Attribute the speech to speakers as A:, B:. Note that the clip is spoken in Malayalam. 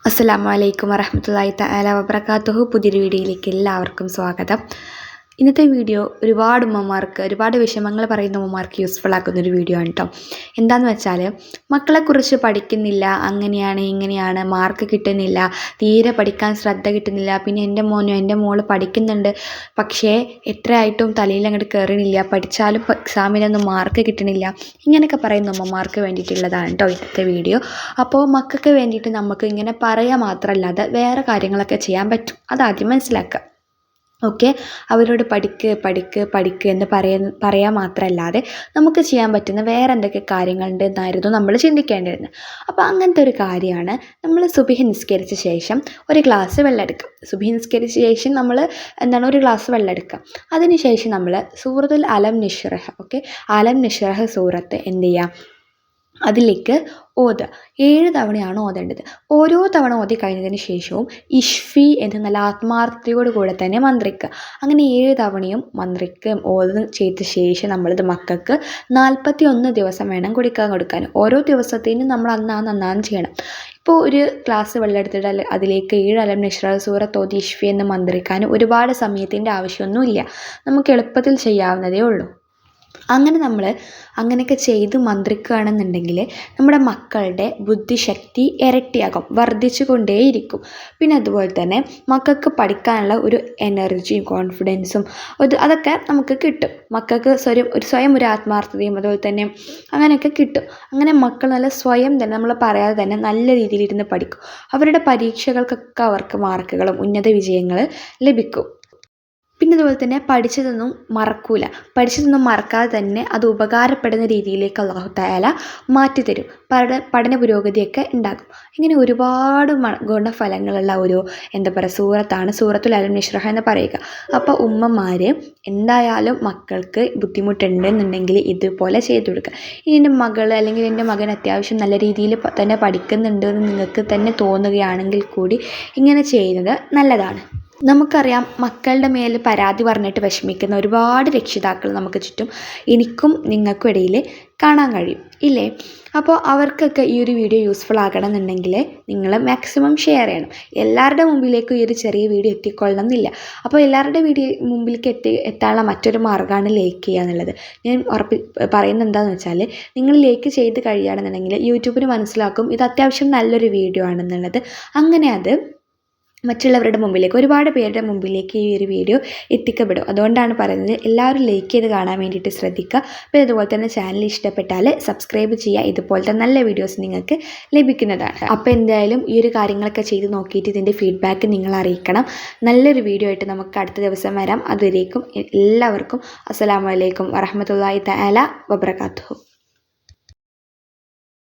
A: അസ്സലാമു അലൈക്കും വറഹ്മത്തുള്ളാഹി തആല വബറകാതുഹു. പുതിയൊരു വീഡിയോയിലേക്ക് എല്ലാവർക്കും സ്വാഗതം. ഇന്നത്തെ വീഡിയോ ഒരുപാട് ഉമ്മമാർക്ക്, ഒരുപാട് വിഷമങ്ങൾ പറയുന്ന ഉമ്മമാർക്ക് യൂസ്ഫുൾ ആക്കുന്നൊരു വീഡിയോ ആണ് കേട്ടോ. എന്താണെന്ന് വെച്ചാൽ, മക്കളെക്കുറിച്ച് പഠിക്കുന്നില്ല, അങ്ങനെയാണ് ഇങ്ങനെയാണ്, മാർക്ക് കിട്ടുന്നില്ല, തീരെ പഠിക്കാൻ ശ്രദ്ധ കിട്ടുന്നില്ല, പിന്നെ എൻ്റെ മോനോ എൻ്റെ മോള് പഠിക്കുന്നുണ്ട്, പക്ഷേ എത്രയായിട്ടും തലയിൽ അങ്ങോട്ട് കയറണില്ല, പഠിച്ചാലും എക്സാമിനൊന്നും മാർക്ക് കിട്ടണില്ല, ഇങ്ങനെയൊക്കെ പറയുന്ന ഉമ്മമാർക്ക് വേണ്ടിയിട്ടുള്ളതാണ് കേട്ടോ ഇന്നത്തെ വീഡിയോ. അപ്പോൾ മക്കൾക്ക് വേണ്ടിയിട്ട് നമുക്ക് ഇങ്ങനെ പറയുക മാത്രമല്ലാതെ വേറെ കാര്യങ്ങളൊക്കെ ചെയ്യാൻ പറ്റും, അതാദ്യം മനസ്സിലാക്കുക. ഓക്കെ, അവരോട് പഠിക്ക് എന്ന് പറയാൻ മാത്രമല്ലാതെ നമുക്ക് ചെയ്യാൻ പറ്റുന്ന വേറെ എന്തൊക്കെ കാര്യങ്ങളുണ്ട് എന്നായിരുന്നു നമ്മൾ ചിന്തിക്കേണ്ടിയിരുന്നത്. അപ്പോൾ അങ്ങനത്തെ ഒരു കാര്യമാണ്, നമ്മൾ സുബ്ഹി നിസ്കരിച്ച ശേഷം ഒരു ഗ്ലാസ് വെള്ളം എടുക്കുക. സുബ്ഹി നിസ്കരിച്ച ശേഷം നമ്മൾ ഒരു ഗ്ലാസ് വെള്ളം എടുക്കുക. അതിനുശേഷം നമ്മൾ സൂറത്തുൽ അലം നശ്റഹ്, ഓക്കെ, അലം നശ്റഹ് സൂറത്ത് എന്ത് ചെയ്യുക, അതിലേക്ക് ഓതുക. 7 തവണയാണ് ഓതേണ്ടത്. ഓരോ തവണ ഓതി കഴിഞ്ഞതിന് ശേഷവും ഇഷ്ഫി എന്ന് നല്ല ആത്മാർത്ഥതയോട് കൂടെ തന്നെ മന്ത്രിക്കുക. അങ്ങനെ 7 തവണയും മന്ത്രിക്കുകയും ഓതുകയും ചെയ്ത ശേഷം നമ്മളിത് മക്കൾക്ക് 41 ദിവസം വേണം കൊടുക്കാൻ. ഓരോ ദിവസത്തേനും നമ്മൾ അന്നാന്ന് ചെയ്യണം. ഇപ്പോൾ ഒരു ഗ്ലാസ് വെള്ളം എടുത്തിട്ട് അതിലേക്ക് 7 അലം നശ്റഹ് സൂറത്ത് ഓതി ഇഷ്ഫി എന്ന് മന്ത്രിക്കാൻ ഒരുപാട് സമയത്തിൻ്റെ ആവശ്യമൊന്നുമില്ല, നമുക്ക് എളുപ്പത്തിൽ ചെയ്യാവുന്നതേ ഉള്ളൂ. അങ്ങനെ നമ്മൾ അങ്ങനെയൊക്കെ ചെയ്ത് മന്ത്രിക്കുകയാണെന്നുണ്ടെങ്കിൽ നമ്മുടെ മക്കളുടെ ബുദ്ധിശക്തി ഇരട്ടിയാകും, വർദ്ധിച്ചു കൊണ്ടേയിരിക്കും. പിന്നെ അതുപോലെ തന്നെ മക്കൾക്ക് പഠിക്കാനുള്ള ഒരു എനർജിയും കോൺഫിഡൻസും അതൊക്കെ നമുക്ക് കിട്ടും. മക്കൾക്ക് സ്വയം ഒരു ആത്മാർത്ഥതയും അതുപോലെ തന്നെ അങ്ങനെയൊക്കെ കിട്ടും. അങ്ങനെ മക്കൾ നല്ല സ്വയം തന്നെ, നമ്മൾ പറയാതെ തന്നെ നല്ല രീതിയിലിരുന്ന് പഠിക്കും. അവരുടെ പരീക്ഷകൾക്കൊക്കെ അവർക്ക് മാർക്കുകളും ഉന്നത വിജയങ്ങൾ ലഭിക്കും. പിന്നെ അതുപോലെ തന്നെ പഠിച്ചതൊന്നും മറക്കാതെ തന്നെ അത് ഉപകാരപ്പെടുന്ന രീതിയിലേക്ക് അല്ലാഹു തആല മാറ്റിത്തരും. പഠന പുരോഗതിയൊക്കെ ഉണ്ടാകും. ഇങ്ങനെ ഒരുപാട് ഗുണഫലങ്ങളുള്ള ഒരു സൂറത്താണ് സൂറത്തുൽ അലം നശ്റഹ് എന്ന് പറയുക. അപ്പോൾ ഉമ്മമാർ എന്തായാലും മക്കൾക്ക് ബുദ്ധിമുട്ടുണ്ടെന്നുണ്ടെങ്കിൽ ഇതുപോലെ ചെയ്തു കൊടുക്കുക. ഇനി എൻ്റെ മകൾ അല്ലെങ്കിൽ എൻ്റെ മകൻ അത്യാവശ്യം നല്ല രീതിയിൽ തന്നെ പഠിക്കുന്നുണ്ട് എന്ന് നിങ്ങൾക്ക് തന്നെ തോന്നുകയാണെങ്കിൽ കൂടി ഇങ്ങനെ ചെയ്യുന്നത് നല്ലതാണ്. നമുക്കറിയാം, മക്കളുടെ മേൽ പരാതി പറഞ്ഞിട്ട് വിഷമിക്കുന്ന ഒരുപാട് രക്ഷിതാക്കൾ നമുക്ക് ചുറ്റും എനിക്കും നിങ്ങൾക്കും ഇടയിൽ കാണാൻ കഴിയും, ഇല്ലേ? അപ്പോൾ അവർക്കൊക്കെ ഈ ഒരു വീഡിയോ യൂസ്ഫുൾ ആകണമെന്നുണ്ടെങ്കിൽ നിങ്ങൾ മാക്സിമം ഷെയർ ചെയ്യണം. എല്ലാവരുടെ മുമ്പിലേക്കും ഈ ഒരു ചെറിയ വീഡിയോ എത്തിക്കൊള്ളണം എന്നില്ല. അപ്പോൾ എല്ലാവരുടെ മുമ്പിലേക്ക് എത്താനുള്ള മറ്റൊരു മാർഗ്ഗമാണ് ലൈക്ക് ചെയ്യുക എന്നുള്ളത്. ഞാൻ പറയുന്നത് എന്താണെന്ന് വെച്ചാൽ, നിങ്ങൾ ലൈക്ക് ചെയ്ത് കഴിയുകയാണെന്നുണ്ടെങ്കിൽ യൂട്യൂബിന് മനസ്സിലാക്കും ഇത് അത്യാവശ്യം നല്ലൊരു വീഡിയോ ആണെന്നുള്ളത്. അങ്ങനെ അത് മറ്റുള്ളവരുടെ മുമ്പിലേക്ക്, ഒരുപാട് പേരുടെ മുമ്പിലേക്ക് ഈ ഒരു വീഡിയോ എത്തിക്കപ്പെടും. അതുകൊണ്ടാണ് പറയുന്നത്, എല്ലാവരും ലൈക്ക് ചെയ്ത് കാണാൻ വേണ്ടിയിട്ട് ശ്രദ്ധിക്കുക. പിന്നെ അതുപോലെ തന്നെ ചാനൽ ഇഷ്ടപ്പെട്ടാൽ സബ്സ്ക്രൈബ് ചെയ്യുക. ഇതുപോലത്തെ നല്ല വീഡിയോസ് നിങ്ങൾക്ക് ലഭിക്കുന്നതാണ്. അപ്പോൾ എന്തായാലും ഈ ഒരു കാര്യങ്ങളൊക്കെ ചെയ്ത് നോക്കിയിട്ട് ഇതിൻ്റെ ഫീഡ്ബാക്ക് നിങ്ങൾ അറിയിക്കണം. നല്ലൊരു വീഡിയോ ആയിട്ട് നമുക്ക് അടുത്ത ദിവസം വരാം. അതുവരേക്കും എല്ലാവർക്കും അസ്സലാമു അലൈക്കും വറഹ്മത്തുള്ളാഹി തആല വബറകാതുഹു.